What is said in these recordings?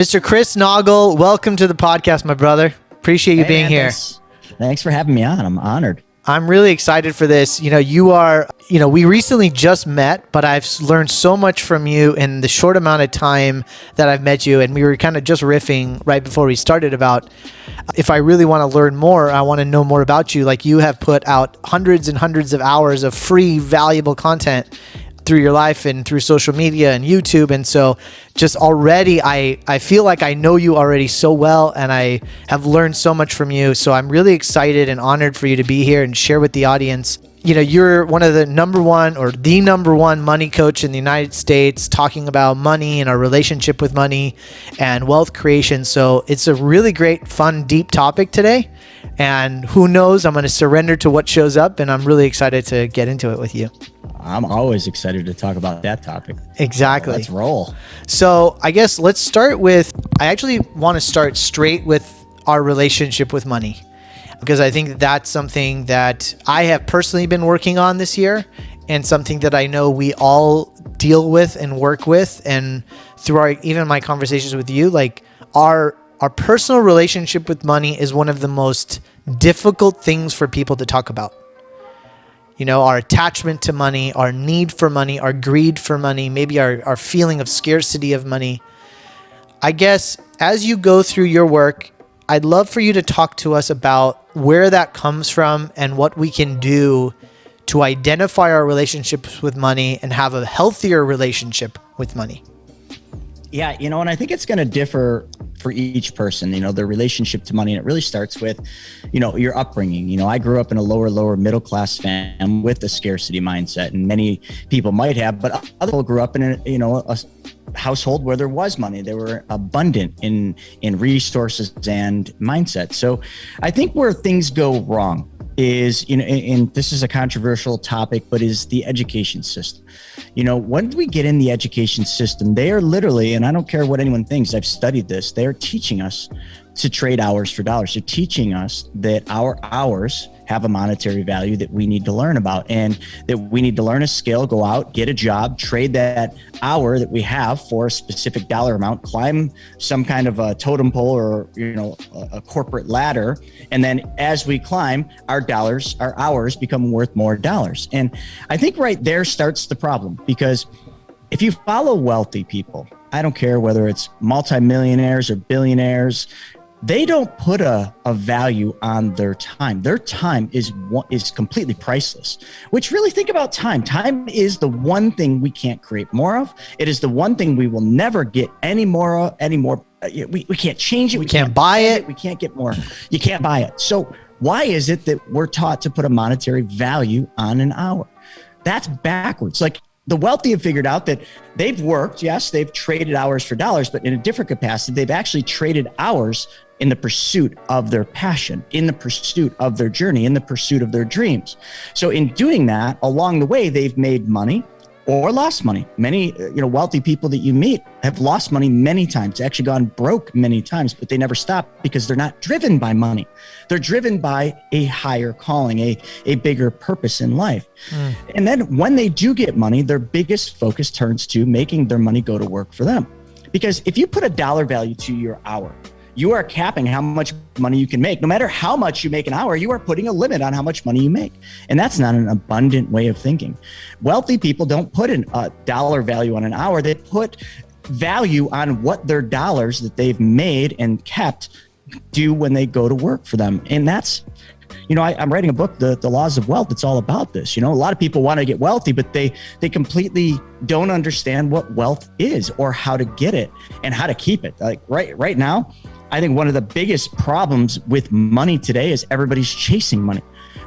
Mr. Chris Naugle, welcome to the podcast, my brother. Appreciate you being here. Thanks for having me on. I'm honored. I'm really excited for this. We recently just met, but I've learned so much from you in the short amount of time that I've met you. And we were kind of just riffing right before we started about if I really want to learn more, I want to know more about you. Like, you have put out hundreds and hundreds of hours of free, valuable content through your life and through social media and YouTube. And so just already, I feel like I know you already so well, and I have learned so much from you. So I'm really excited and honored for you to be here and share with the audience. You know, you're one of the number one money coach in the United States, talking about money and our relationship with money and wealth creation. So it's a really great, fun, deep topic today. And who knows, I'm going to surrender to what shows up, and I'm really excited to get into it with you. I'm always excited to talk about that topic. Exactly. Let's roll. So I guess let's start with, I actually want to start straight with our relationship with money, because I think that's something that I have personally been working on this year, and something that I know we all deal with and work with. And through even my conversations with you, like our personal relationship with money is one of the most difficult things for people to talk about. You know, our attachment to money, our need for money, our greed for money, maybe our feeling of scarcity of money. I guess as you go through your work, I'd love for you to talk to us about where that comes from and what we can do to identify our relationships with money and have a healthier relationship with money. Yeah, and I think it's going to differ for each person, their relationship to money. And it really starts with, your upbringing. I grew up in a lower middle class family with a scarcity mindset, and many people might have, but other people grew up in a household where there was money. They were abundant in resources and mindset. So I think where things go wrong is, and this is a controversial topic, but is the education system. When we get in the education system, they are literally, and I don't care what anyone thinks, I've studied this, they're teaching us to trade hours for dollars. They're teaching us that our hours have a monetary value that we need to learn about, and that we need to learn a skill, go out, get a job, trade that hour that we have for a specific dollar amount, climb some kind of a totem pole or, a corporate ladder. And then as we climb, our hours become worth more dollars. And I think right there starts the problem, because if you follow wealthy people, I don't care whether it's multimillionaires or billionaires, they don't put a value on their time. Their time is completely priceless, which really, think about time. Time is the one thing we can't create more of. It is the one thing we will never get any more. We can't change it. We can't buy it. We can't get more. You can't buy it. So why is it that we're taught to put a monetary value on an hour? That's backwards. Like, the wealthy have figured out that they've worked. Yes, they've traded hours for dollars, but in a different capacity, they've actually traded hours in the pursuit of their passion, in the pursuit of their journey, in the pursuit of their dreams. So in doing that, along the way, they've made money or lost money. Many, wealthy people that you meet have lost money many times, actually gone broke many times, but they never stop because they're not driven by money. They're driven by a higher calling, a bigger purpose in life. And then when they do get money, their biggest focus turns to making their money go to work for them. Because if you put a dollar value to your hour, you are capping how much money you can make. No matter how much you make an hour, you are putting a limit on how much money you make. And that's not an abundant way of thinking. Wealthy people don't put a dollar value on an hour. They put value on what their dollars that they've made and kept do when they go to work for them. And that's, I'm writing a book, The Laws of Wealth. It's all about this. A lot of people want to get wealthy, but they completely don't understand what wealth is or how to get it and how to keep it. Like right now, I think one of the biggest problems with money today is everybody's chasing money.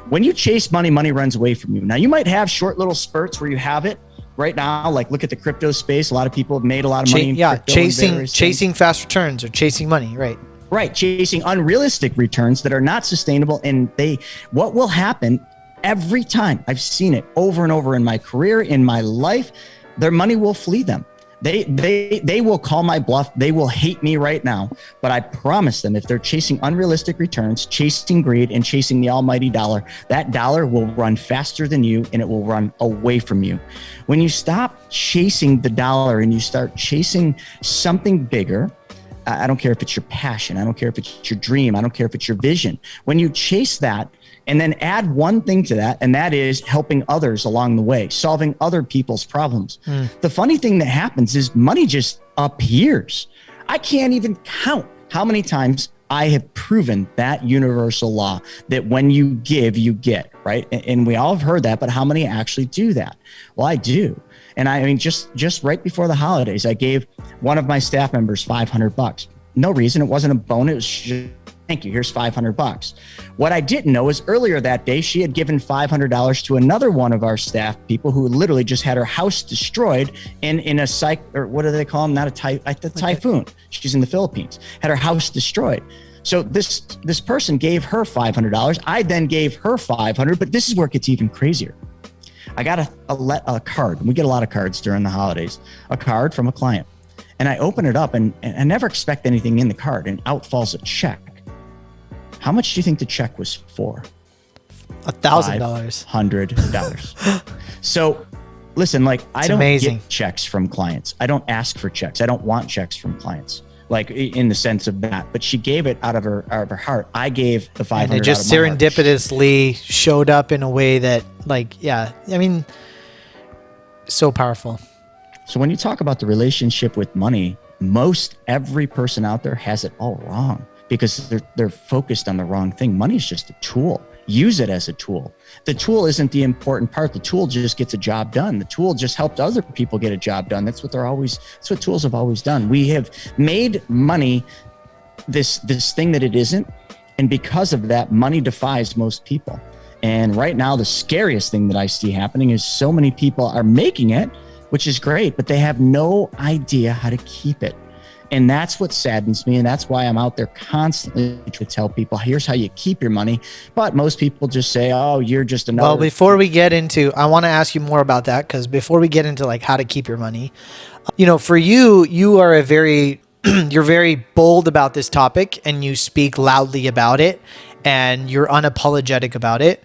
When you chase money, money runs away from you. Now, you might have short little spurts where you have it. Right now, like, look at the crypto space. A lot of people have made a lot of money in crypto. Chasing fast returns or chasing money, right? Right, chasing unrealistic returns that are not sustainable. And what will happen every time, I've seen it over and over in my career, in my life, their money will flee them. They will call my bluff. They will hate me right now. But I promise them, if they're chasing unrealistic returns, chasing greed, and chasing the almighty dollar, that dollar will run faster than you, and it will run away from you. When you stop chasing the dollar and you start chasing something bigger, I don't care if it's your passion. I don't care if it's your dream. I don't care if it's your vision. When you chase that and then add one thing to that, and that is helping others along the way, solving other people's problems. The funny thing that happens is money just appears. I can't even count how many times I have proven that universal law that when you give, you get, right? And we all have heard that, but how many actually do that? Well, I do. And I mean, just right before the holidays, I gave one of my staff members $500. No reason. It wasn't a bonus. It was just, thank you. Here's $500. What I didn't know is earlier that day, she had given $500 to another one of our staff people who literally just had her house destroyed in a or what do they call them? Not a typhoon. She's in the Philippines. Had her house destroyed. So this person gave her $500. I then gave her $500, but this is where it gets even crazier. I got a card. We get a lot of cards during the holidays. A card from a client. And I open it up and I never expect anything in the card, and out falls a check. How much do you think the check was for? $1,000. $100. So listen, like I don't get checks from clients. I don't ask for checks. I don't want checks from clients, like in the sense of that. But she gave it out of her heart. I gave the $500. And it just serendipitously showed up in a way that, like, yeah, I mean, so powerful. So when you talk about the relationship with money, most every person out there has it all wrong because they're focused on the wrong thing. Money is just a tool. Use it as a tool. The tool isn't the important part. The tool just gets a job done. The tool just helps other people get a job done. That's what tools have always done. We have made money this thing that it isn't. And because of that, money defies most people. And right now, the scariest thing that I see happening is so many people are making it, which is great, but they have no idea how to keep it. And that's what saddens me. And that's why I'm out there constantly to tell people, here's how you keep your money. But most people just say, oh, you're just another. Well, before we get into, I want to ask you more about that, because before we get into like how to keep your money, you know, for you are you're very bold about this topic and you speak loudly about it and you're unapologetic about it.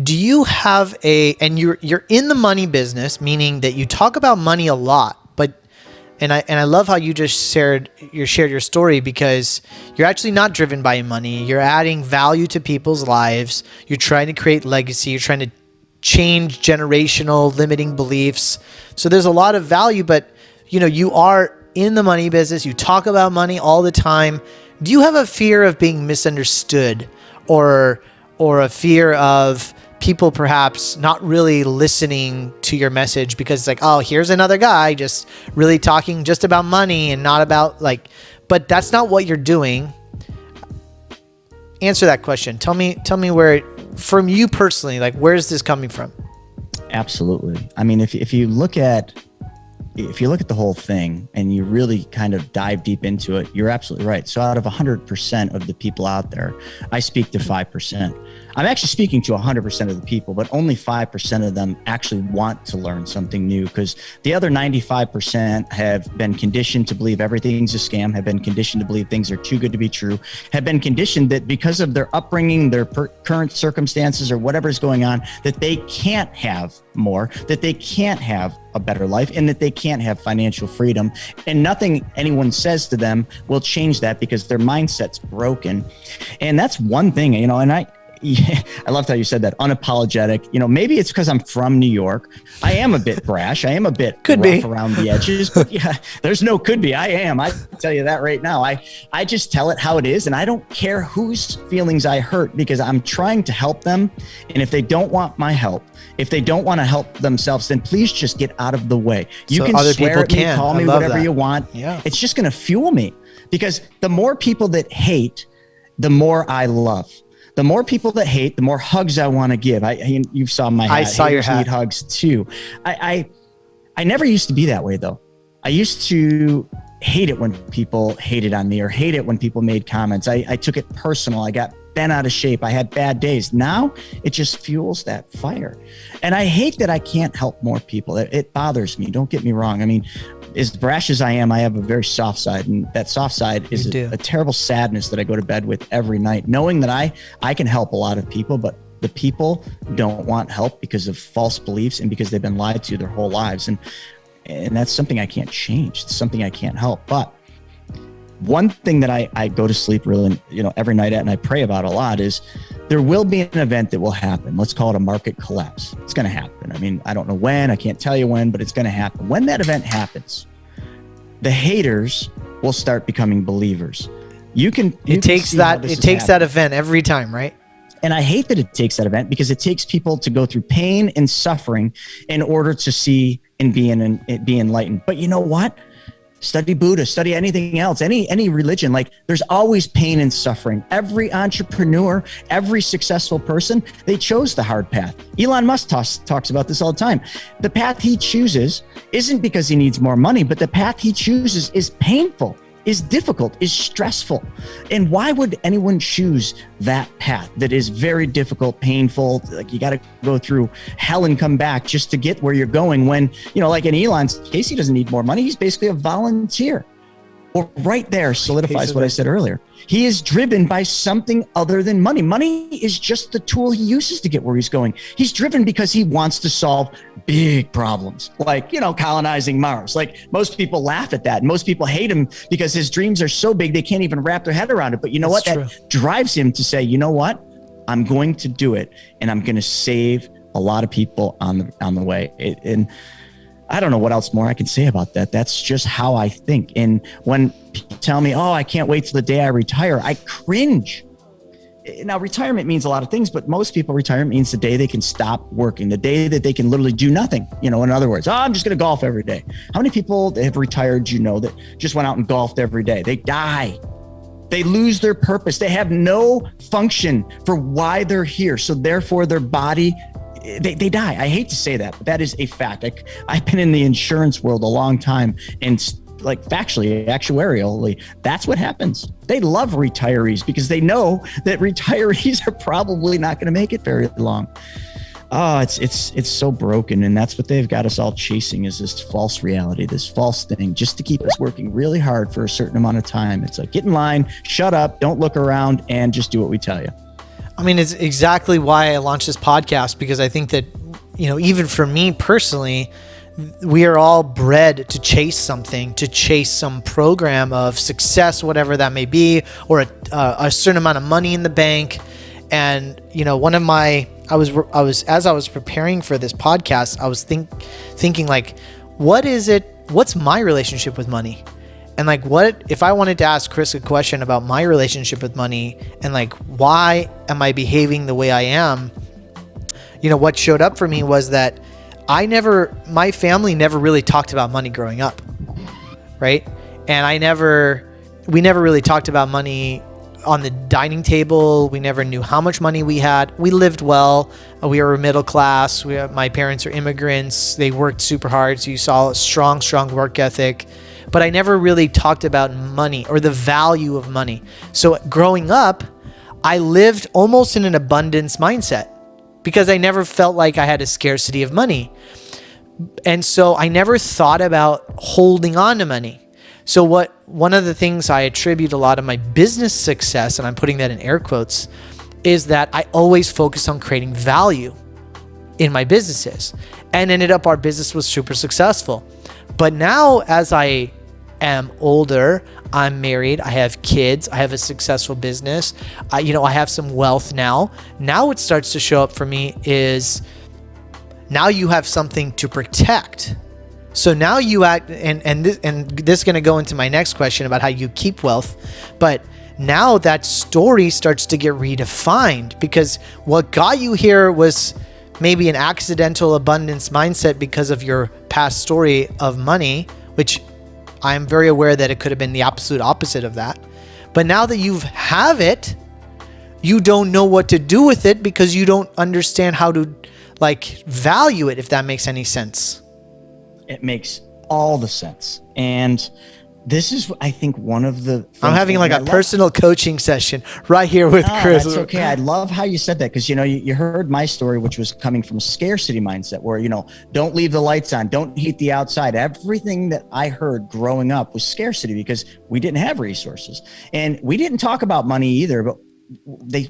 Do you have and you're in the money business, meaning that you talk about money a lot, and I love how you just shared your story, because you're actually not driven by money. You're adding value to people's lives. You're trying to create legacy. You're trying to change generational limiting beliefs. So there's a lot of value, but you know, you are in the money business. You talk about money all the time. Do you have a fear of being misunderstood, or a fear of people perhaps not really listening to your message because it's like, oh, here's another guy just really talking just about money and not about like, but that's not what you're doing. Answer that question. Tell me where, from you personally, like, where is this coming from? Absolutely. I mean, if you look at the whole thing and you really kind of dive deep into it, you're absolutely right. So out of 100% of the people out there, I speak to 5%. I'm actually speaking to 100% of the people, but only 5% of them actually want to learn something new, because the other 95% have been conditioned to believe everything's a scam, have been conditioned to believe things are too good to be true, have been conditioned that because of their upbringing, their current circumstances, or whatever's going on, that they can't have more, that they can't have a better life, and that they can't have financial freedom. And nothing anyone says to them will change that, because their mindset's broken. And that's one thing, you know, and I loved how you said that, unapologetic. You know, maybe it's because I'm from New York. I am a bit brash. I am a bit rough around the edges, but yeah, there's no could be. I am. I tell you that right now. I just tell it how it is, and I don't care whose feelings I hurt, because I'm trying to help them. And if they don't want my help, if they don't want to help themselves, then please just get out of the way. You can swear at me, call me whatever you want. Yeah. It's just going to fuel me, because the more people that hate, the more I love. The more people that hate, the more hugs I want to give. You saw my hat. I saw your hat. Need hugs too. I never used to be that way though. I used to hate it when people hated on me, or hate it when people made comments. I took it personal. I got bent out of shape. I had bad days. Now it just fuels that fire. And I hate that I can't help more people. It bothers me. Don't get me wrong. I mean, as brash as I am, I have a very soft side, and that soft side is a terrible sadness that I go to bed with every night, knowing that I can help a lot of people, but the people don't want help because of false beliefs and because they've been lied to their whole lives. And that's something I can't change. It's something I can't help. But one thing that I go to sleep really, every night and I pray about a lot is there will be an event that will happen. Let's call it a market collapse. It's going to happen. I mean, I don't know when, I can't tell you when, but it's going to happen. When that event happens, the haters will start becoming believers. It takes that event every time, right? And I hate that it takes that event because it takes people to go through pain and suffering in order to see and be enlightened. But you know what? Study Buddha, study anything else, any religion. Like, there's always pain and suffering. Every entrepreneur, every successful person, they chose the hard path. Elon Musk talks about this all the time. The path he chooses isn't because he needs more money, but the path he chooses is painful, is difficult, is stressful. And why would anyone choose that path that is very difficult, painful? Like, you got to go through hell and come back just to get where you're going when, like in Elon's case, he doesn't need more money. He's basically a volunteer. Well, right there solidifies what I said earlier. He is driven by something other than money. Money is just the tool he uses to get where he's going. He's driven because he wants to solve big problems, like, colonizing Mars. Like, most people laugh at that. Most people hate him because his dreams are so big they can't even wrap their head around it. But you know what? That drives him to say, you know what? I'm going to do it, and I'm going to save a lot of people on the way. And I don't know what else more I can say about that. That's just how I think. And when people tell me, oh, I can't wait till the day I retire, I cringe. Now, retirement means a lot of things, but most people, retirement means the day they can stop working, the day that they can literally do nothing. In other words, I'm just going to golf every day. How many people have retired, that just went out and golfed every day? They die. They lose their purpose. They have no function for why they're here. So therefore, their body, they die. I hate to say that, but that is a fact. I've been in the insurance world a long time, and actuarially, that's what happens. They love retirees because they know that retirees are probably not going to make it very long. Oh, it's so broken. And that's what they've got us all chasing, is this false reality, this false thing, just to keep us working really hard for a certain amount of time. It's like, get in line, shut up, don't look around, and just do what we tell you. I mean, it's exactly why I launched this podcast, because I think that, even for me personally, we are all bred to chase something, to chase some program of success, whatever that may be, or a certain amount of money in the bank. And, as I was preparing for this podcast, I was thinking like, what's my relationship with money? And like, what if I wanted to ask Chris a question about my relationship with money and like, why am I behaving the way I am? What showed up for me was that my family never really talked about money growing up, right? And we never really talked about money on the dining table. We never knew how much money we had. We lived well. We were middle class. My parents are immigrants. They worked super hard. So you saw a strong work ethic. But I never really talked about money or the value of money. So growing up, I lived almost in an abundance mindset because I never felt like I had a scarcity of money. And so I never thought about holding on to money. So one of the things I attribute a lot of my business success, and I'm putting that in air quotes, is that I always focus on creating value in my businesses, and ended up our business was super successful. But now, as I am older, I'm married, I have kids, I have a successful business, I have some wealth now. Now what starts to show up for me is, now you have something to protect. So now you act, and this is going to go into my next question about how you keep wealth. But now that story starts to get redefined, because what got you here was maybe an accidental abundance mindset because of your past story of money, which I'm very aware that it could have been the absolute opposite of that. But now that you have it, you don't know what to do with it because you don't understand how to value it, if that makes any sense. It makes all the sense. And this is, I think, one of the things I'm having like a personal coaching session right here with Chris. That's okay. I love how you said that, because you heard my story, which was coming from a scarcity mindset where, don't leave the lights on, don't heat the outside. Everything that I heard growing up was scarcity because we didn't have resources. And we didn't talk about money either, but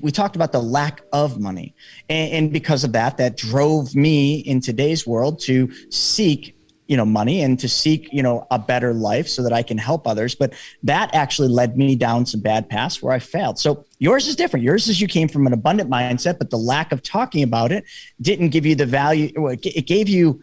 we talked about the lack of money. And because of that drove me in today's world to seek money and to seek, a better life so that I can help others. But that actually led me down some bad paths where I failed. So yours is different. Yours is you came from an abundant mindset, but the lack of talking about it didn't give you the value. It gave you,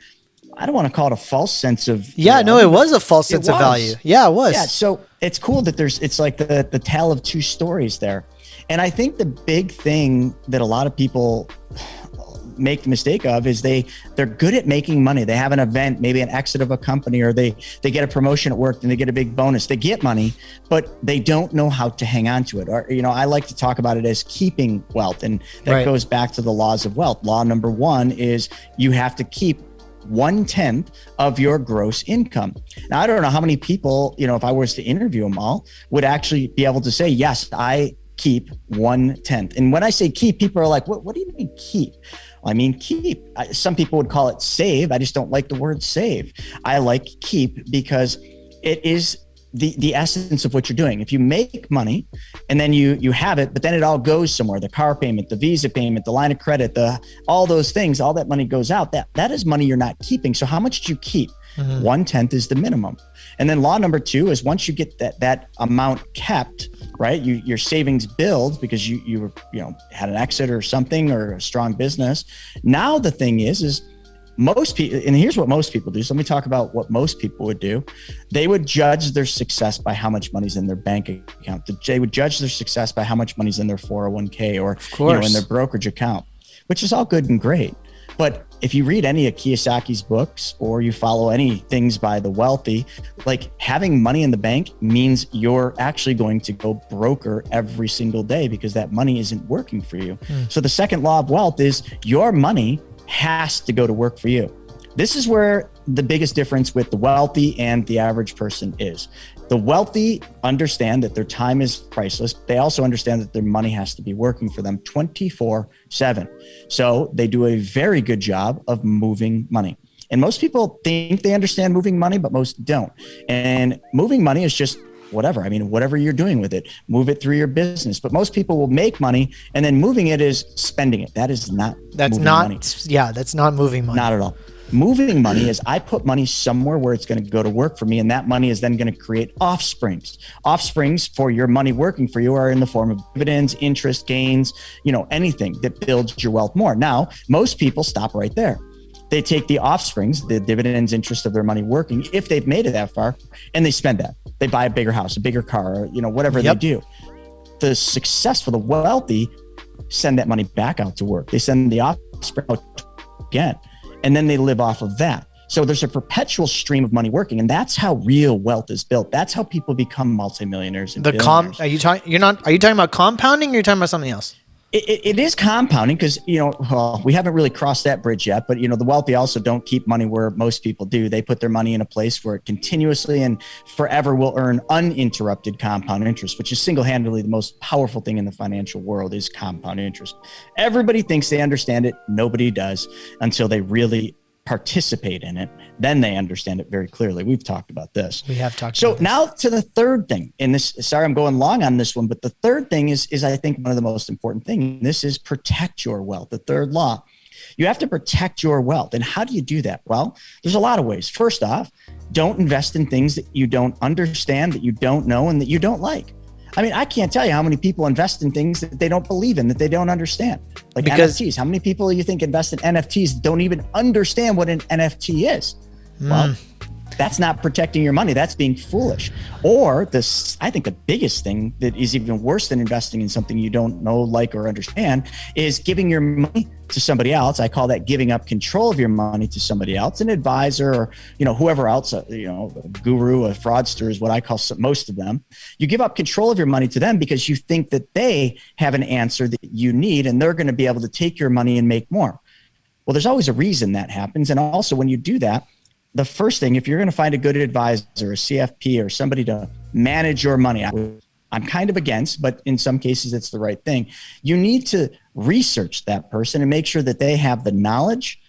I don't want to call it a false sense of. Yeah, no, it was a false sense of value. Yeah, it was. Yeah. So it's cool that it's like the tale of two stories there. And I think the big thing that a lot of people make the mistake of is they're good at making money. They have an event, maybe an exit of a company, or they get a promotion at work and they get a big bonus. They get money, but they don't know how to hang on to it. Or, I like to talk about it as keeping wealth. And that goes back to the laws of wealth. Law number 1 is you have to keep 1/10 of your gross income. Now, I don't know how many people, if I was to interview them all, would actually be able to say, yes, I keep 1/10. And when I say keep, people are like, what do you mean keep? I mean, keep. Some people would call it save. I just don't like the word save. I like keep because it is the essence of what you're doing. If you make money and then you have it, but then it all goes somewhere, the car payment, the visa payment, the line of credit, all those things, all that money goes out. That is money you're not keeping. So how much do you keep? 1/10 is the minimum. And then law number 2 is once you get that amount kept, right? Your savings builds because you had an exit or something or a strong business. Now the thing is most people, and here's what most people do. So let me talk about what most people would do. They would judge their success by how much money's in their bank account. They would judge their success by how much money's in their 401k or in their brokerage account, which is all good and great. But if you read any of Kiyosaki's books or you follow any things by the wealthy, like having money in the bank means you're actually going to go broker every single day because that money isn't working for you. So the second law of wealth is your money has to go to work for you. This is where the biggest difference with the wealthy and the average person is. The wealthy understand that their time is priceless. They also understand that their money has to be working for them 24/7. So they do a very good job of moving money. And most people think they understand moving money, but most don't. And moving money is just whatever. I mean, whatever you're doing with it, move it through your business. But most people will make money and then moving it is spending it. That's not money. Yeah, that's not moving money. Not at all. Moving money is I put money somewhere where it's going to go to work for me. And that money is then going to create offsprings. Offsprings for your money working for you are in the form of dividends, interest, gains, anything that builds your wealth more. Now, most people stop right there. They take the offsprings, the dividends, interest of their money working, if they've made it that far, and they spend that. They buy a bigger house, a bigger car, or, whatever they do. The successful, the wealthy send that money back out to work. They send the offspring out again, and then they live off of that. So there's a perpetual stream of money working, and that's how real wealth is built. That's how people become multimillionaires and billionaires. Are you talking about compounding or are you talking about something else? It is compounding because, we haven't really crossed that bridge yet, but, the wealthy also don't keep money where most people do. They put their money in a place where it continuously and forever will earn uninterrupted compound interest, which is single-handedly the most powerful thing in the financial world is compound interest. Everybody thinks they understand it. Nobody does until they really participate in it. Then they understand it very clearly. We've talked about this. We have talked about this. So now to the third thing, and this, sorry, I'm going long on this one, but the third thing is I think one of the most important things. This is protect your wealth. The third law, you have to protect your wealth. And how do you do that? Well, there's a lot of ways. First off, don't invest in things that you don't understand, that you don't know, and that you don't like. I mean, I can't tell you how many people invest in things that they don't believe in, that they don't understand. Like NFTs. How many people you think invest in NFTs don't even understand what an NFT is? Well, that's not protecting your money. That's being foolish. Or this, I think the biggest thing that is even worse than investing in something you don't know, like, or understand is giving your money to somebody else. I call that giving up control of your money to somebody else, an advisor, or, whoever else, a guru, a fraudster is what I call most of them. You give up control of your money to them because you think that they have an answer that you need and they're going to be able to take your money and make more. Well, there's always a reason that happens. And also when you do that, the first thing, if you're going to find a good advisor, a CFP, or somebody to manage your money, I'm kind of against, but in some cases it's the right thing. You need to research that person and make sure that they have the knowledge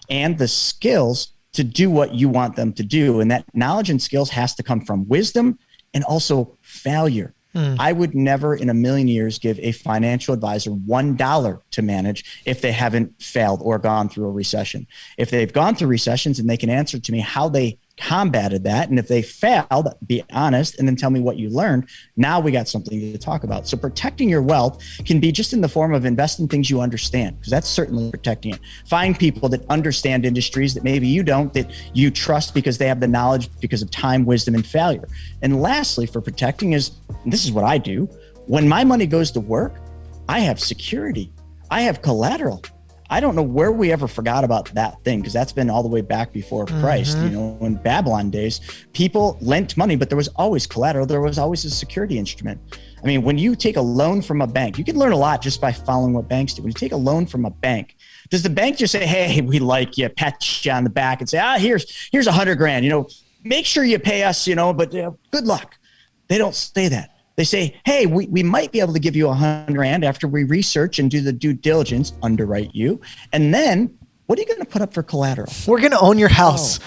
and the skills to do what you want them to do. And that knowledge and skills has to come from wisdom and also failure. I would never in a million years give a financial advisor $1 to manage if they haven't failed or gone through a recession. If they've gone through recessions and they can answer to me how they combated that, and if they failed, be honest, and then tell me what you learned, now we got something to talk about. So protecting your wealth can be just in the form of investing things you understand, because that's certainly protecting it. Find people that understand industries that maybe you don't, that you trust because they have the knowledge because of time, wisdom, and failure. And lastly, for protecting is, this is what I do. When my money goes to work, I have security. I have collateral. I don't know where we ever forgot about that thing, because that's been all the way back before Christ. You know, in Babylon days, people lent money, but there was always collateral. There was always a security instrument. I mean, when you take a loan from a bank, you can learn a lot just by following what banks do. When you take a loan from a bank, does the bank just say, hey, we like you, pat you on the back and say, here's $100,000, you know, make sure you pay us, you know, but good luck. They don't say that. They say, hey, we might be able to give you $100,000 after we research and do the due diligence, underwrite you. And then what are you going to put up for collateral? We're going to own your house.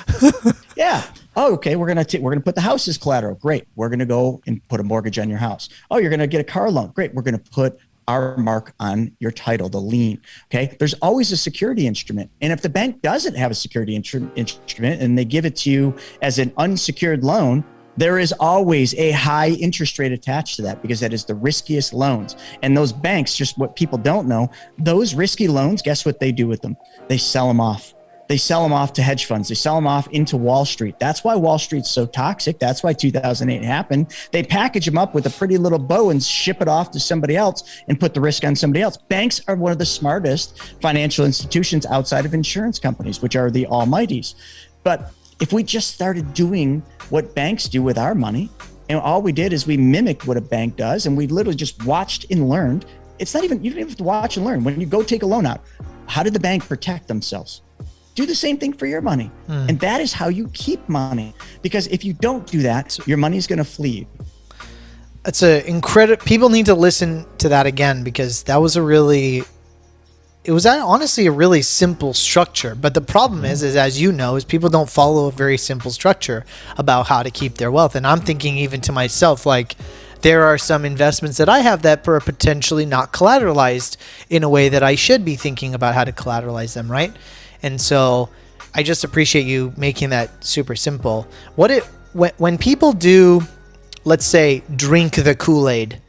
Yeah. Oh, okay. We're going to put the house as collateral. Great. We're going to go and put a mortgage on your house. Oh, you're going to get a car loan. Great. We're going to put our mark on your title, the lien. Okay. There's always a security instrument. And if the bank doesn't have a security instrument and they give it to you as an unsecured loan, there is always a high interest rate attached to that, because that is the riskiest loans. And those banks, just what people don't know, those risky loans, guess what they do with them? They sell them off. They sell them off to hedge funds. They sell them off into Wall Street. That's why Wall Street's so toxic. That's why 2008 happened. They package them up with a pretty little bow and ship it off to somebody else and put the risk on somebody else. Banks are one of the smartest financial institutions outside of insurance companies, which are the almighties. But if we just started doing what banks do with our money, and all we did is we mimicked what a bank does, and we literally just watched and learned. It's not even, you don't even have to watch and learn. When you go take a loan out, how did the bank protect themselves? Do the same thing for your money. And that is how you keep money. Because if you don't do that, your money is going to flee. It's a incredible, people need to listen to that again, because that was it was honestly a really simple structure. But the problem is as you know, is people don't follow a very simple structure about how to keep their wealth. And I'm thinking even to myself, like, there are some investments that I have that are potentially not collateralized in a way that I should be thinking about how to collateralize them, right? And so I just appreciate you making that super simple. When people do, let's say, drink the Kool-Aid,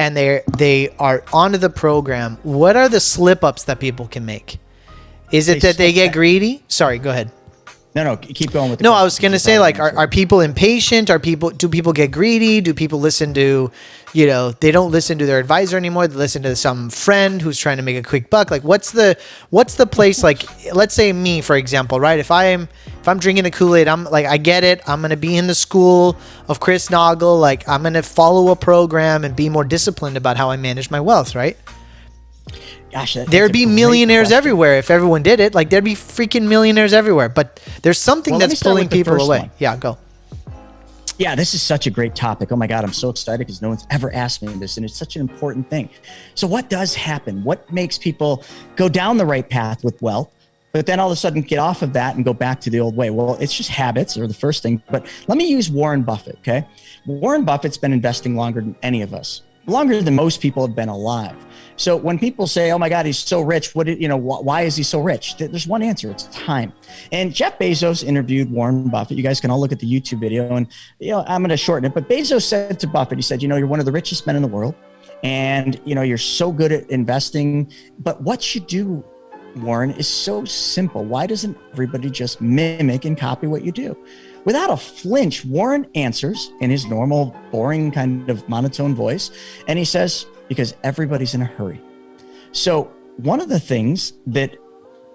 and they are onto the program, what are the slip-ups that people can make? Is it that they get greedy? Sorry, go ahead. No, keep going with it. No, I was going to say, like, are people impatient? Do people get greedy? Do people listen to, they don't listen to their advisor anymore. They listen to some friend who's trying to make a quick buck. Like, what's the place? Like, let's say me, for example, right? If I'm drinking the Kool-Aid, I'm like, I get it. I'm going to be in the school of Chris Naugle. Like, I'm going to follow a program and be more disciplined about how I manage my wealth, right? Gosh, there'd be millionaires everywhere if everyone did it. Like, there'd be freaking millionaires everywhere. But there's something that's pulling people away. One. Yeah, go. Yeah, this is such a great topic. Oh my God, I'm so excited because no one's ever asked me this, and it's such an important thing. So what does happen? What makes people go down the right path with wealth, but then all of a sudden get off of that and go back to the old way? Well, it's just habits, or the first thing. But let me use Warren Buffett, okay? Warren Buffett's been investing longer than any of us, longer than most people have been alive. So when people say, oh my God, he's so rich, why is he so rich? There's one answer, it's time. And Jeff Bezos interviewed Warren Buffett. You guys can all look at the YouTube video, and I'm going to shorten it. But Bezos said to Buffett, he said, you're one of the richest men in the world, and you're so good at investing, but what you do, Warren, is so simple. Why doesn't everybody just mimic and copy what you do? Without a flinch, Warren answers in his normal, boring kind of monotone voice. And he says, because everybody's in a hurry. So one of the things that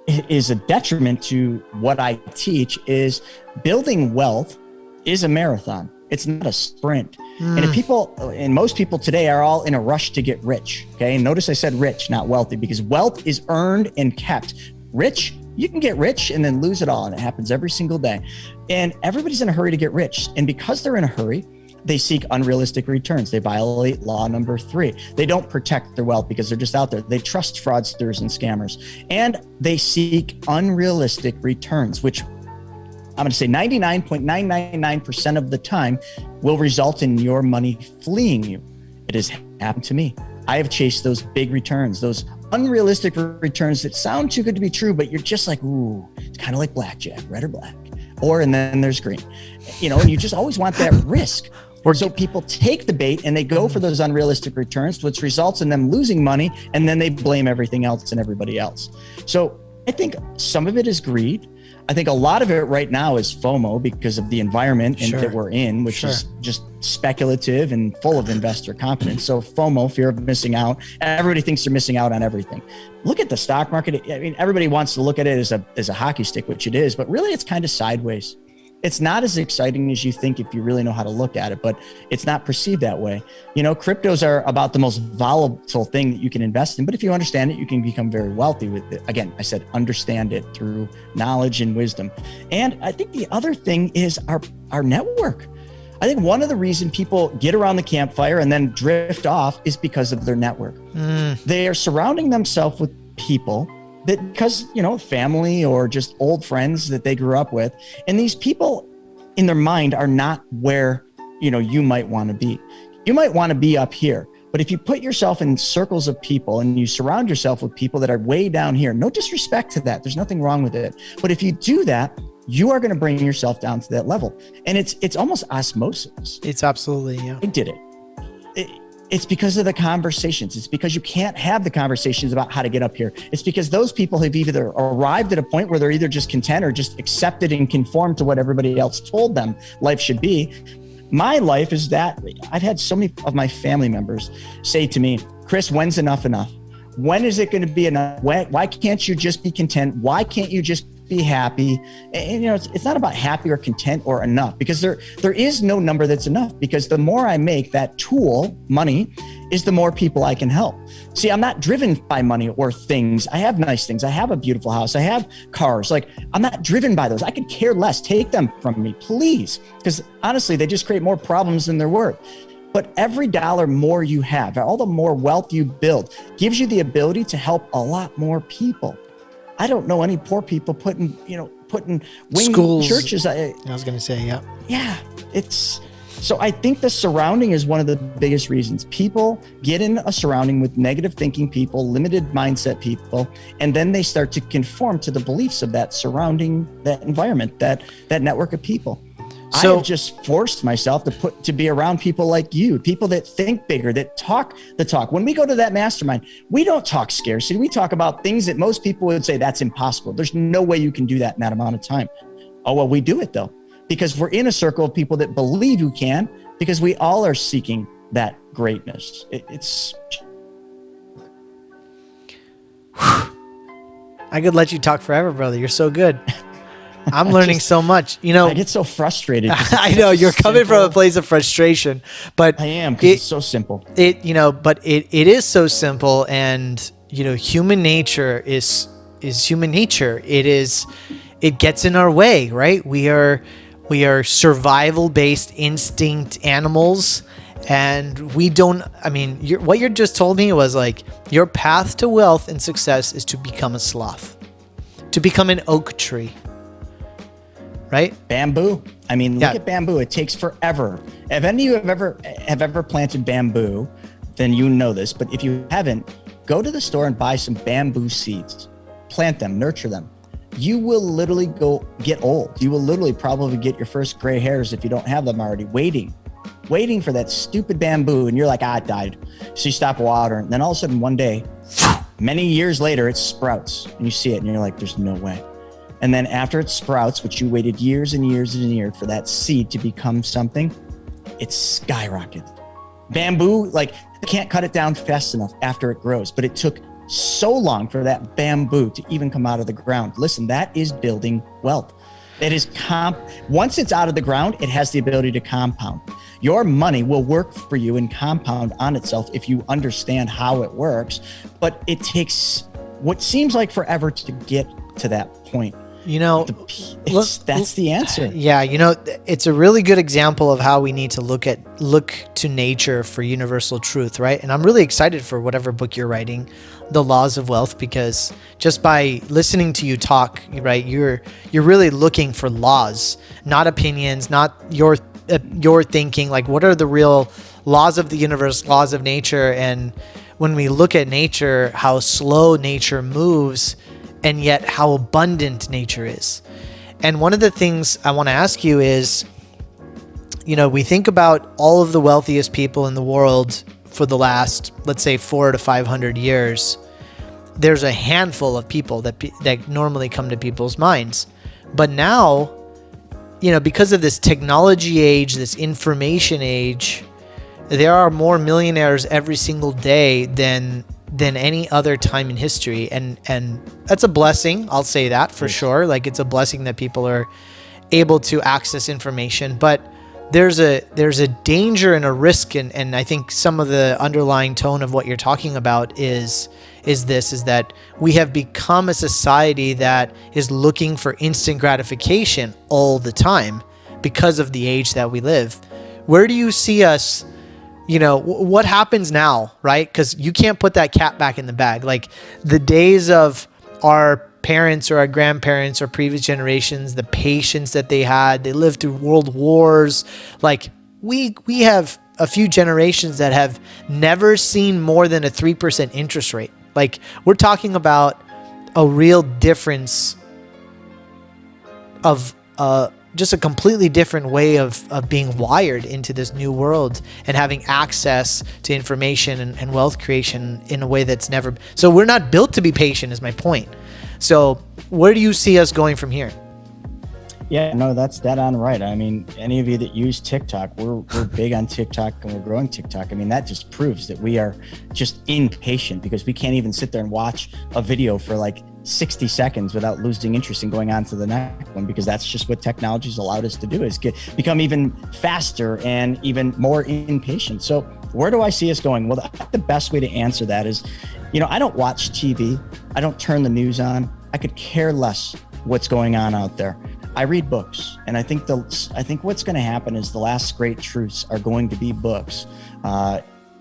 is a detriment to what I teach is building wealth is a marathon. It's not a sprint. And most people today are all in a rush to get rich. Okay. Notice I said rich, not wealthy, because wealth is earned and kept. Rich, you can get rich and then lose it all. And it happens every single day. And everybody's in a hurry to get rich. And because they're in a hurry, they seek unrealistic returns. They violate law number 3. They don't protect their wealth because they're just out there. They trust fraudsters and scammers. And they seek unrealistic returns, which I'm going to say 99.999% of the time will result in your money fleeing you. It has happened to me. I have chased those big returns, those unrealistic returns that sound too good to be true, but you're just like, ooh, it's kind of like blackjack, red or black, and then there's green, and you just always want that risk. So people take the bait and they go for those unrealistic returns, which results in them losing money, and then they blame everything else and everybody else. So I think some of it is greed. I think a lot of it right now is FOMO because of the environment that we're in, which is just speculative and full of investor confidence. So FOMO, fear of missing out. Everybody thinks they're missing out on everything. Look at the stock market. I mean, everybody wants to look at it as a hockey stick, which it is, but really it's kind of sideways. It's not as exciting as you think if you really know how to look at it, but it's not perceived that way. Cryptos are about the most volatile thing that you can invest in, but if you understand it, you can become very wealthy with it. Again, I said, understand it through knowledge and wisdom. And I think the other thing is our network. I think one of the reasons people get around the campfire and then drift off is because of their network. They are surrounding themselves with people that because, family or just old friends that they grew up with. And these people in their mind are not where, you might want to be. You might want to be up here. But if you put yourself in circles of people and you surround yourself with people that are way down here, no disrespect to that. There's nothing wrong with it. But if you do that, you are going to bring yourself down to that level. And it's almost osmosis. It's absolutely, yeah. I did it. It's because of the conversations. It's because you can't have the conversations about how to get up here. It's because those people have either arrived at a point where they're either just content or just accepted and conformed to what everybody else told them life should be. My life is that I've had so many of my family members say to me, Chris, when's enough enough? When is it going to be enough? Why can't you just be content? Why can't you just be happy? And it's not about happy or content or enough, because there is no number that's enough, because the more I make, that tool, money, is the more people I can help. See, I'm not driven by money or things. I have nice things. I have a beautiful house. I have cars. Like, I'm not driven by those. I could care less. Take them from me, please. Because honestly, they just create more problems than they're worth. But every dollar more you have, all the more wealth you build, gives you the ability to help a lot more people. I don't know any poor people putting wing schools, churches. I was going to say, yeah. Yeah. So I think the surrounding is one of the biggest reasons. People get in a surrounding with negative thinking people, limited mindset people, and then they start to conform to the beliefs of that surrounding, that environment, that network of people. So, I have just forced myself to be around people like you, people that think bigger, that talk the talk. When we go to that mastermind, we don't talk scarcity. We talk about things that most people would say that's impossible. There's no way you can do that in that amount of time. Oh, well, we do it though, because we're in a circle of people that believe you can, because we all are seeking that greatness. It's. I could let you talk forever, brother. You're so good. I'm learning so much. I get so frustrated. I know you're coming from a place of frustration, but I am, because it's so simple. But it is so simple, and human nature is human nature. It gets in our way, right? We are survival-based instinct animals, and we don't. I mean, what you just told me was like, your path to wealth and success is to become a sloth, to become an oak tree. Right? Bamboo. I mean, look at bamboo. It takes forever. If any of you have ever planted bamboo, then you know this. But if you haven't, go to the store and buy some bamboo seeds. Plant them, nurture them. You will literally go get old. You will literally probably get your first gray hairs if you don't have them already, waiting for that stupid bamboo. And you're like, it died. So you stop watering. And then all of a sudden one day, many years later, it sprouts and you see it and you're like, there's no way. And then after it sprouts, which you waited years and years and years for that seed to become something, it skyrockets. Bamboo, can't cut it down fast enough after it grows, but it took so long for that bamboo to even come out of the ground. Listen, that is building wealth. It is once it's out of the ground, it has the ability to compound. Your money will work for you and compound on itself if you understand how it works, but it takes what seems like forever to get to that point. That's the answer. Yeah, it's a really good example of how we need to look at look to nature for universal truth, right? And I'm really excited for whatever book you're writing, The Laws of Wealth, because just by listening to you talk, right, you're really looking for laws, not opinions, not your thinking. Like, what are the real laws of the universe, laws of nature? And when we look at nature, how slow nature moves, and yet how abundant nature is. And one of the things I want to ask you is, we think about all of the wealthiest people in the world for the last, let's say, 400 to 500 years. There's a handful of people that normally come to people's minds. But now, because of this technology age, this information age, there are more millionaires every single day than any other time in history. And that's a blessing. I'll say that for sure. Like, it's a blessing that people are able to access information. But there's a danger and a risk, and I think some of the underlying tone of what you're talking about is that we have become a society that is looking for instant gratification all the time because of the age that we live. Where do you see us? What happens now, right? Because you can't put that cat back in the bag. Like, the days of our parents or our grandparents or previous generations, the patience that they had, they lived through world wars. Like, we have a few generations that have never seen more than a 3% interest rate. Like, we're talking about a real difference of just a completely different way of being wired into this new world and having access to information and wealth creation in a way that's never. So we're not built to be patient, is my point. So where do you see us going from here? Yeah, no, that's dead on right. I mean, any of you that use TikTok, we're big on TikTok and we're growing TikTok. I mean, that just proves that we are just impatient because we can't even sit there and watch a video for like 60 seconds without losing interest in going on to the next one, because that's just what technology's allowed us to do, is become even faster and even more impatient. So where do I see us going? Well, the best way to answer that is, I don't watch TV. I don't turn the news on. I could care less what's going on out there. I read books, and I think what's going to happen is the last great truths are going to be books,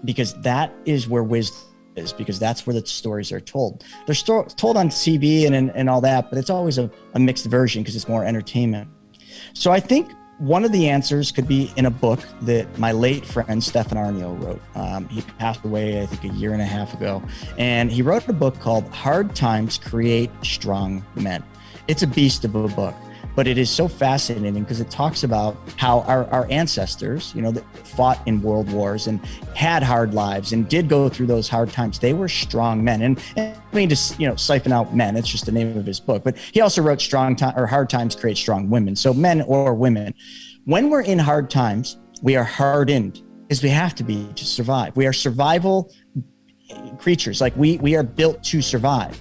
because that is where wisdom is, because that's where the stories are told. They're told on TV and all that, but it's always a mixed version because it's more entertainment. So I think one of the answers could be in a book that my late friend Stefan Aarnio wrote. He passed away, I think, a year and a half ago, and he wrote a book called Hard Times Create Strong Men. It's a beast of a book, but it is so fascinating because it talks about how our ancestors, that fought in world wars and had hard lives and did go through those hard times. They were strong men. And I mean, just, siphon out men. It's just the name of his book. But he also wrote Hard Times Create Strong Women. So men or women. When we're in hard times, we are hardened because we have to be to survive. We are survival creatures. Like we are built to survive.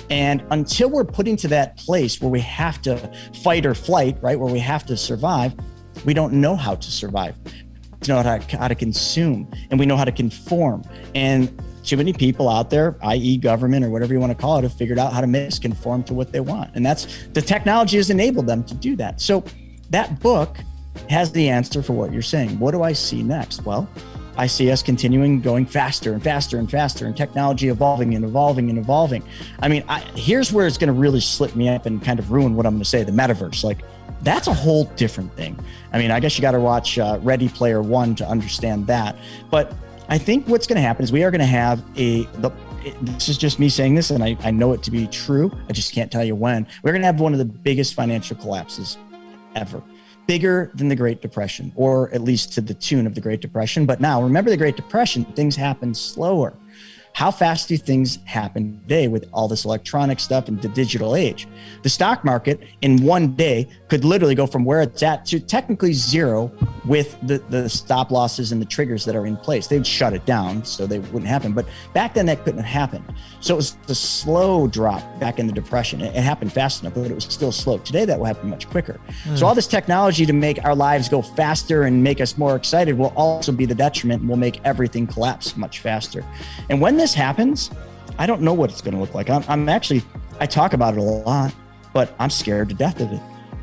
And until we're put into that place where we have to fight or flight, right, where we have to survive, we don't know how to survive. We know how to consume, and we know how to conform. And too many people out there, i.e. government or whatever you want to call it, have figured out how to misconform to what they want. And that's the technology has enabled them to do that. So that book has the answer for what you're saying. What do I see next? Well, I see us continuing going faster and faster and faster, and technology evolving and evolving and evolving. I mean, here's where it's going to really slip me up and kind of ruin what I'm going to say, the metaverse. Like, that's a whole different thing. I mean, I guess you got to watch Ready Player One to understand that. But I think what's going to happen is we are going to have this is just me saying this, and I know it to be true. I just can't tell you when. We're going to have one of the biggest financial collapses ever. Bigger than the Great Depression, or at least to the tune of the Great Depression. But now, remember the Great Depression, things happen slower. How fast do things happen today with all this electronic stuff and the digital age? The stock market in one day could literally go from where it's at to technically zero with the stop losses and the triggers that are in place. They'd shut it down so they wouldn't happen. But back then that couldn't have happened. So it was a slow drop back in the Depression. It happened fast enough, but it was still slow. Today that will happen much quicker. So all this technology to make our lives go faster and make us more excited will also be the detriment, and will make everything collapse much faster. And when this happens, I don't know what it's going to look like. I talk about it a lot, but I'm scared to death of it.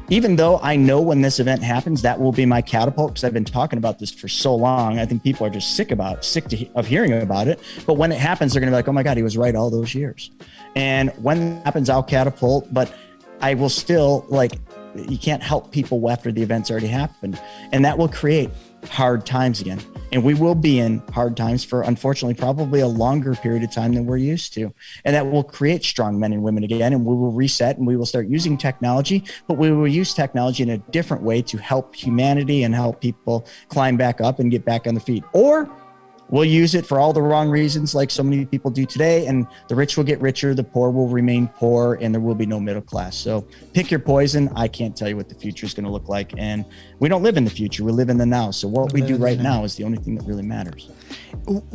even though I know when this event happens, that will be my catapult, because I've been talking about this for so long. I think people are just sick of hearing about it. But when it happens, they're going to be like, oh my God, he was right all those years. And when it happens, I'll catapult, but I will still, like, you can't help people after the event's already happened. And that will create hard times again. And we will be in hard times for, unfortunately, probably a longer period of time than we're used to. And that will create strong men and women again. And we will reset and we will start using technology, but we will use technology in a different way to help humanity and help people climb back up and get back on their feet. Or we'll use it for all the wrong reasons, like so many people do today, and the rich will get richer, the poor will remain poor, and there will be no middle class. So pick your poison. I can't tell you what the future is going to look like, and we don't live in the future. We live in the now. So what we do right now is the only thing that really matters.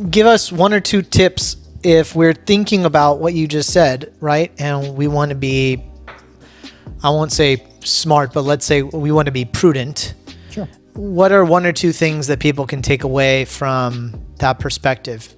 Give us 1 or 2 tips if we're thinking about what you just said, right? And we want to be, I won't say smart, but let's say we want to be prudent. Sure. What are 1 or 2 things that people can take away from that perspective?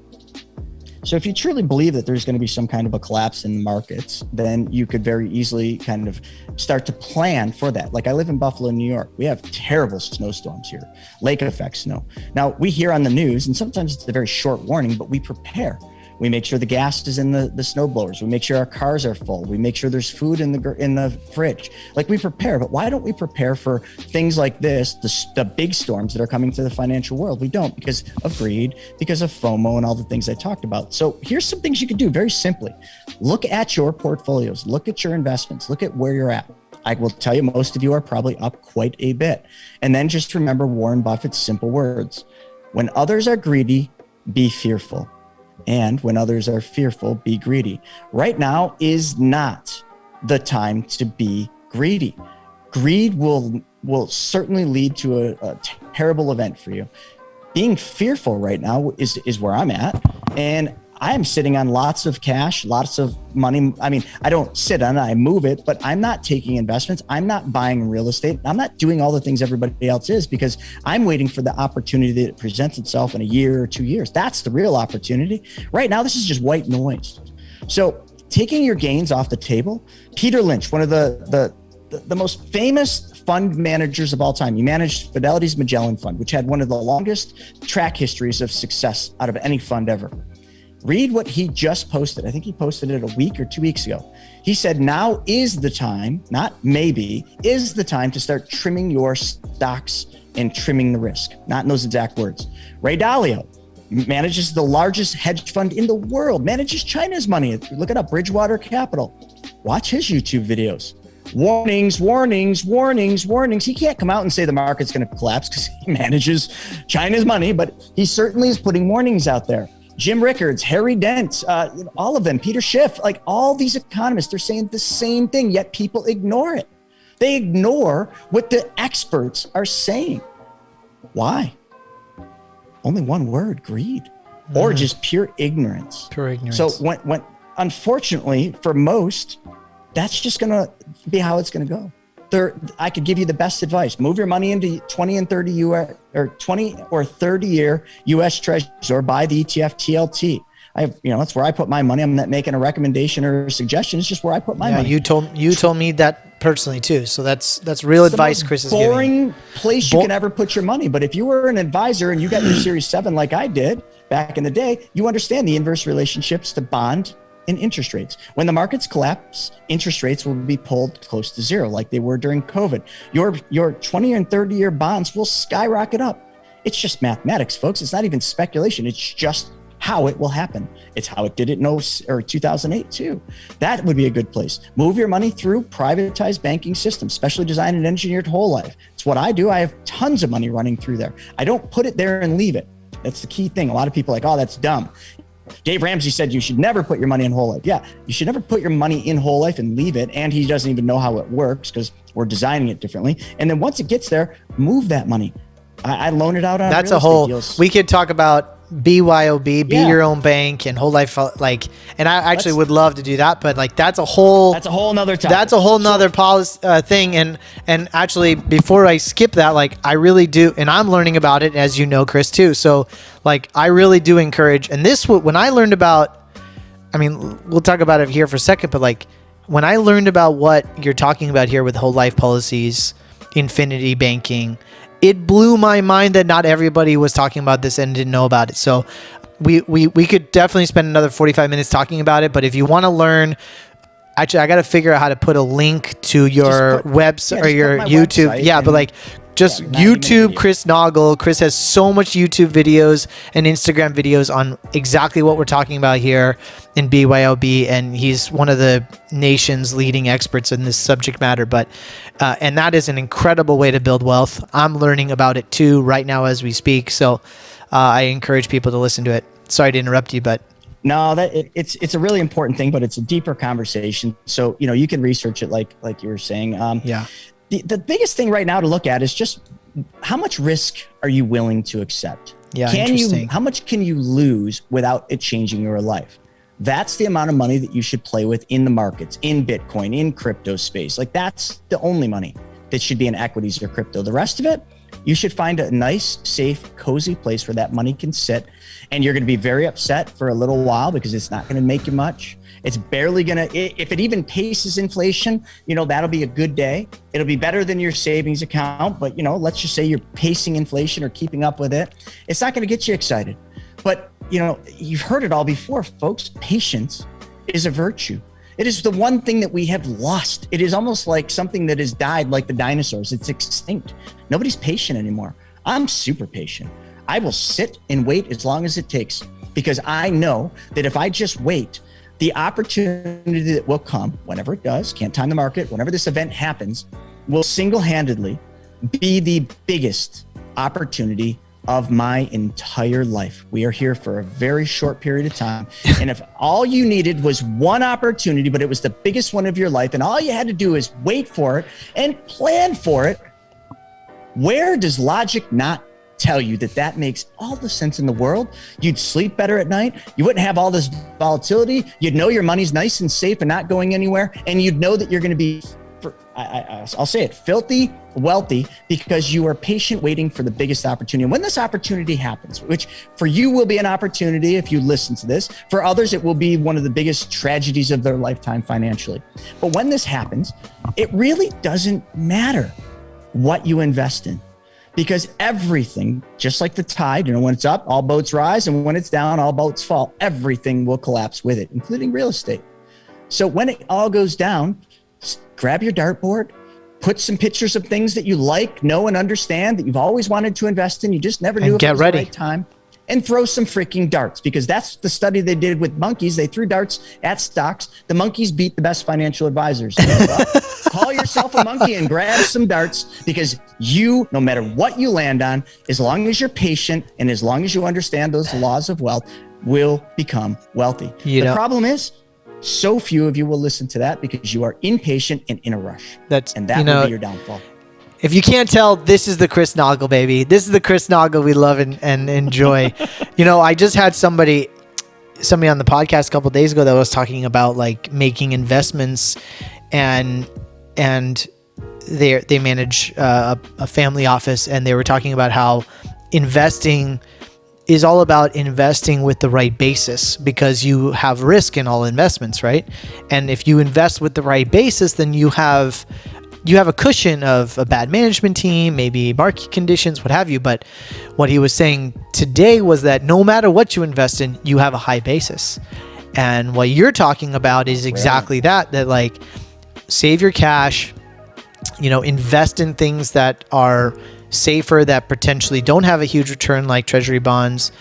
So if you truly believe that there's going to be some kind of a collapse in the markets, then you could very easily kind of start to plan for that. Like, I live in Buffalo, New York. We have terrible snowstorms here, lake effect snow. Now, we hear on the news, and sometimes it's a very short warning, but we prepare. We make sure the gas is in the snow blowers. We make sure our cars are full. We make sure there's food in the fridge. Like, we prepare, but why don't we prepare for things like this, the big storms that are coming to the financial world? We don't, because of greed, because of FOMO and all the things I talked about. So here's some things you could do very simply. Look at your portfolios, look at your investments, look at where you're at. I will tell you, most of you are probably up quite a bit. And then just remember Warren Buffett's simple words. When others are greedy, be fearful. And when others are fearful, be greedy. Right now is not the time to be greedy. Greed will certainly lead to a terrible event for you. Being fearful right now is where I'm at. And I'm sitting on lots of cash, lots of money. I mean, I don't sit on it, I move it, but I'm not taking investments. I'm not buying real estate. I'm not doing all the things everybody else is, because I'm waiting for the opportunity that presents itself in a year or 2 years. That's the real opportunity. Right now, this is just white noise. So taking your gains off the table, Peter Lynch, one of the most famous fund managers of all time. He managed Fidelity's Magellan Fund, which had one of the longest track histories of success out of any fund ever. Read what he just posted. I think he posted it a week or 2 weeks ago. He said, now is the time, not maybe, is the time to start trimming your stocks and trimming the risk. Not in those exact words. Ray Dalio manages the largest hedge fund in the world, manages China's money. Look it up, Bridgewater Capital. Watch his YouTube videos. Warnings, warnings, warnings, warnings. He can't come out and say the market's going to collapse because he manages China's money, but he certainly is putting warnings out there. Jim Rickards, Harry Dent, all of them, Peter Schiff, like all these economists, they're saying the same thing, yet people ignore it. They ignore what the experts are saying. Why? Only one word, greed, or just pure ignorance. Pure ignorance. So when unfortunately for most, that's just going to be how it's going to go. I could give you the best advice. Move your money into 20 and 30 US or 20 or 30 year US treasuries, or buy the ETF TLT. That's where I put my money. I'm not making a recommendation or a suggestion. It's just where I put my money. You told me that personally too. So that's real advice Chris is giving. Boring place you can ever put your money. But if you were an advisor and you got your Series 7 like I did back in the day, you understand the inverse relationships to bond and interest rates. When the markets collapse, interest rates will be pulled close to zero like they were during COVID. Your 20 and 30 year bonds will skyrocket up. It's just mathematics, folks. It's not even speculation. It's just how it will happen. It's how it did it in 2008 too. That would be a good place. Move your money through privatized banking systems, specially designed and engineered whole life. It's what I do. I have tons of money running through there. I don't put it there and leave it. That's the key thing. A lot of people are like, oh, that's dumb. Dave Ramsey said you should never put your money in whole life. Yeah, you should never put your money in whole life and leave it. And he doesn't even know how it works because we're designing it differently. And then once it gets there, move that money. I loan it out on that's real a whole deals. We could talk about BYOB, be your own bank, and whole life, and I actually would love to do that, but that's a whole nother topic. That's a whole nother policy thing. And actually, before I skip that, I really do, and I'm learning about it, as you know, Chris, too. So I really do encourage, and when I learned about, we'll talk about it here for a second, but when I learned about what you're talking about here with whole life policies, infinity banking, it blew my mind that not everybody was talking about this and didn't know about it. So we could definitely spend another 45 minutes talking about it. But if you want to learn, actually, I got to figure out how to put a link to your website or your YouTube. Yeah, but like just YouTube Chris Naugle. Chris has so much YouTube videos and Instagram videos on exactly what we're talking about here in BYOB, and he's one of the nation's leading experts in this subject matter. But and that is an incredible way to build wealth. I'm learning about it too right now as we speak. So I encourage people to listen to it. Sorry to interrupt you, but no, it's a really important thing, but it's a deeper conversation. So you can research it like you were saying. Yeah. The biggest thing right now to look at is just how much risk are you willing to accept? Yeah, how much can you lose without it changing your life? That's the amount of money that you should play with in the markets, in Bitcoin, in crypto space. Like that's the only money that should be in equities or crypto. The rest of it, you should find a nice, safe, cozy place where that money can sit. And you're going to be very upset for a little while because it's not going to make you much. It's barely going to, if it even paces inflation, that'll be a good day. It'll be better than your savings account. But, let's just say you're pacing inflation or keeping up with it. It's not going to get you excited. But, you've heard it all before, folks. Patience is a virtue. It is the one thing that we have lost. It is almost like something that has died, like the dinosaurs. It's extinct. Nobody's patient anymore. I'm super patient. I will sit and wait as long as it takes because I know that if I just wait, the opportunity that will come whenever it does, can't time the market, whenever this event happens, will single-handedly be the biggest opportunity of my entire life. We are here for a very short period of time. And if all you needed was one opportunity, but it was the biggest one of your life, and all you had to do is wait for it and plan for it, where does logic not tell you that makes all the sense in the world? You'd sleep better at night. You wouldn't have all this volatility. You'd know your money's nice and safe and not going anywhere. And you'd know that you're going to be, I'll say it, filthy wealthy because you are patient waiting for the biggest opportunity. And when this opportunity happens, which for you will be an opportunity if you listen to this, for others, it will be one of the biggest tragedies of their lifetime financially. But when this happens, it really doesn't matter what you invest in. Because everything, just like the tide, when it's up, all boats rise, and when it's down, all boats fall. Everything will collapse with it, including real estate. So when it all goes down, grab your dartboard, put some pictures of things that you like, know, and understand that you've always wanted to invest in. You just never knew if it was the right time. And throw some freaking darts, because that's the study they did with monkeys. They threw darts at stocks. The monkeys beat the best financial advisors. Call yourself a monkey and grab some darts, because you, no matter what you land on, as long as you're patient and as long as you understand those laws of wealth, will become wealthy. The problem is, so few of you will listen to that because you are impatient and in a rush. And that will be your downfall. If you can't tell, this is the Chris Naugle, baby. This is the Chris Naugle we love and enjoy. I just had somebody on the podcast a couple of days ago that was talking about like making investments, and they manage a family office, and they were talking about how investing is all about investing with the right basis, because you have risk in all investments, right? And if you invest with the right basis, then you have a cushion of a bad management team, maybe market conditions, what have you. But what he was saying today was that no matter what you invest in, you have a high basis. And what you're talking about is exactly that like save your cash, invest in things that are safer, that potentially don't have a huge return like treasury bonds,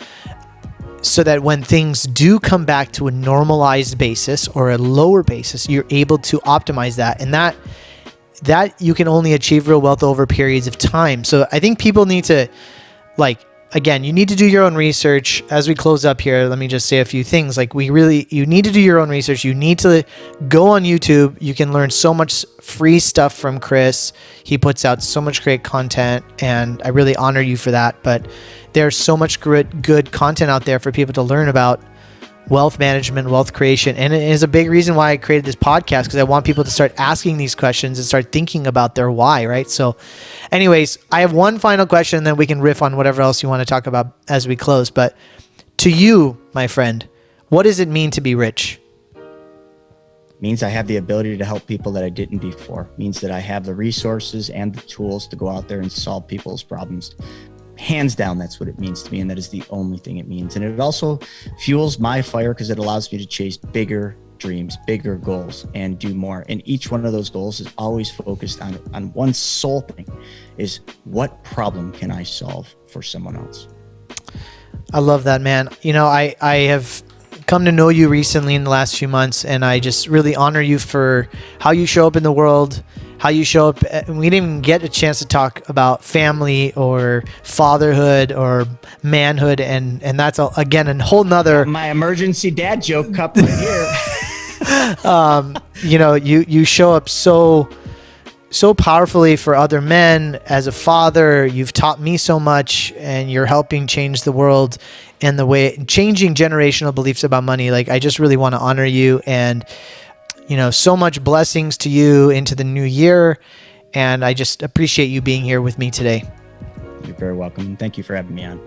so that when things do come back to a normalized basis or a lower basis, you're able to optimize that. And that you can only achieve real wealth over periods of time. So I think people need to, again, you need to do your own research. As we close up here, let me just say a few things. You need to do your own research. You need to go on YouTube. You can learn so much free stuff from Chris. He puts out so much great content, and I really honor you for that. But there's so much good content out there for people to learn about wealth management, wealth creation. And it is a big reason why I created this podcast, because I want people to start asking these questions and start thinking about their why, right? So anyways, I have one final question, and then we can riff on whatever else you want to talk about as we close. But to you, my friend, what does it mean to be rich? means I have the ability to help people that I didn't before, means that I have the resources and the tools to go out there and solve people's problems. Hands down, that's what it means to me. And that is the only thing it means. And it also fuels my fire because it allows me to chase bigger dreams, bigger goals, and do more. And each one of those goals is always focused on one sole thing, is what problem can I solve for someone else? I love that, man. You know, I have come to know you recently in the last few months, and I just really honor you for how you show up in the world, how you show up. We didn't even get a chance to talk about family or fatherhood or manhood, and that's again a whole nother. My emergency dad joke cup right here. You know, you show up so powerfully for other men as a father. You've taught me so much, and you're helping change the world and the way changing generational beliefs about money. Like, I just really want to honor you, and you know, so much blessings to you into the new year. And I just appreciate you being here with me today. You're very welcome. Thank you for having me on.